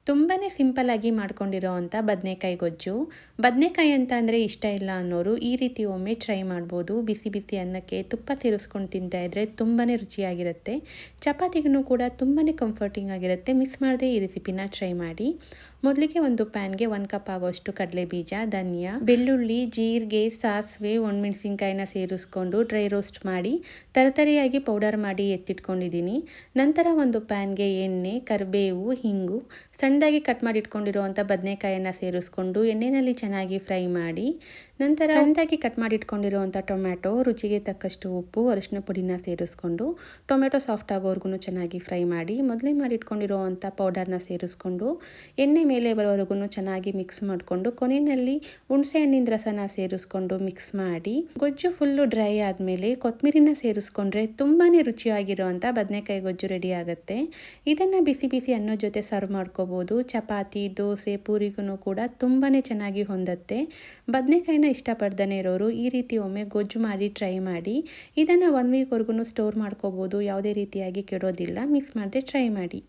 ತುಂಬಾ ಸಿಂಪಲ್ಲಾಗಿ ಮಾಡ್ಕೊಂಡಿರೋ ಅಂಥ ಬದನೆಕಾಯಿ ಗೊಜ್ಜು. ಬದನೆಕಾಯಿ ಅಂತ ಅಂದರೆ ಇಷ್ಟ ಇಲ್ಲ ಅನ್ನೋರು ಈ ರೀತಿ ಒಮ್ಮೆ ಟ್ರೈ ಮಾಡ್ಬೋದು. ಬಿಸಿ ಬಿಸಿ ಅನ್ನಕ್ಕೆ ತುಪ್ಪ ಸೇರಿಸ್ಕೊಂಡು ತಿಂತಾಯಿದ್ರೆ ತುಂಬಾ ರುಚಿಯಾಗಿರುತ್ತೆ. ಚಪಾತಿಗೂ ಕೂಡ ತುಂಬಾ ಕಂಫರ್ಟಿಂಗ್ ಆಗಿರುತ್ತೆ. ಮಿಸ್ ಮಾಡದೆ ಈ ರೆಸಿಪಿನ ಟ್ರೈ ಮಾಡಿ. ಮೊದಲಿಗೆ ಒಂದು ಪ್ಯಾನ್ಗೆ 1 ಕಪ್ ಆಗೋಷ್ಟು ಕಡಲೆಬೀಜ, ಧನಿಯಾ, ಬೆಳ್ಳುಳ್ಳಿ, ಜೀರಿಗೆ, ಸಾಸಿವೆ, ಒಣಮೆಣಸಿನ್ಕಾಯಿನ ಸೇರಿಸ್ಕೊಂಡು ಡ್ರೈ ರೋಸ್ಟ್ ಮಾಡಿ ತರತರಿಯಾಗಿ ಪೌಡರ್ ಮಾಡಿ ಎತ್ತಿಟ್ಕೊಂಡಿದ್ದೀನಿ. ನಂತರ ಒಂದು ಪ್ಯಾನ್ಗೆ ಎಣ್ಣೆ, ಕರಿಬೇವು, ಹಿಂಗು, ಸಣ್ಣದಾಗಿ ಕಟ್ ಮಾಡಿ ಇಟ್ಕೊಂಡಿರುವಂಥ ಬದನೆಕಾಯನ್ನು ಸೇರಿಸ್ಕೊಂಡು ಎಣ್ಣೆಯಲ್ಲಿ ಚೆನ್ನಾಗಿ ಫ್ರೈ ಮಾಡಿ, ನಂತರ ಸಣ್ಣದಾಗಿ ಕಟ್ ಮಾಡಿ ಇಟ್ಕೊಂಡಿರುವಂಥ ಟೊಮ್ಯಾಟೊ, ರುಚಿಗೆ ತಕ್ಕಷ್ಟು ಉಪ್ಪು, ಅರಿಶಿನ ಪುಡಿನ ಸೇರಿಸ್ಕೊಂಡು ಟೊಮೆಟೊ ಸಾಫ್ಟ್ ಆಗೋವರೆಗೂ ಚೆನ್ನಾಗಿ ಫ್ರೈ ಮಾಡಿ, ಮೊದಲೇ ಮಾಡಿ ಇಟ್ಕೊಂಡಿರುವಂಥ ಪೌಡರ್ನ ಸೇರಿಸ್ಕೊಂಡು ಎಣ್ಣೆ ಮೇಲೆ ಬರೋವರೆಗೂ ಚೆನ್ನಾಗಿ ಮಿಕ್ಸ್ ಮಾಡಿಕೊಂಡು ಕೊನೆಯಲ್ಲಿ ಹುಣಸೆ ಹಣ್ಣಿನ ರಸನ ಸೇರಿಸ್ಕೊಂಡು ಮಿಕ್ಸ್ ಮಾಡಿ, ಗೊಜ್ಜು ಫುಲ್ಲು ಡ್ರೈ ಆದಮೇಲೆ ಕೊತ್ತಂಬರಿನ ಸೇರಿಸ್ಕೊಂಡ್ರೆ ತುಂಬಾ ರುಚಿಯಾಗಿರುವಂಥ ಬದನೆಕಾಯಿ ಗೊಜ್ಜು ರೆಡಿ ಆಗುತ್ತೆ. ಇದನ್ನು ಬಿಸಿ ಬಿಸಿ ಅನ್ನೋ ಜೊತೆ ಸರ್ವ್ ಮಾಡ್ಕೋಬೋದು. ಚಪಾತಿ, ದೋಸೆ, ಪೂರಿಗೂ ಕೂಡ ತುಂಬಾ ಚೆನ್ನಾಗಿ ಹೊಂದುತ್ತೆ. ಬದನೆಕಾಯಿನ ಇಷ್ಟಪಡ್ದೇ ಇರೋರು ಈ ರೀತಿ ಒಮ್ಮೆ ಗೊಜ್ಜು ಮಾಡಿ ಟ್ರೈ ಮಾಡಿ. ಇದನ್ನು 1 ವೀಕ್ವರೆಗೂ ಸ್ಟೋರ್ ಮಾಡ್ಕೋಬೋದು. ಯಾವುದೇ ರೀತಿಯಾಗಿ ಕೆಡೋದಿಲ್ಲ. ಮಿಸ್ ಮಾಡದೆ ಟ್ರೈ ಮಾಡಿ.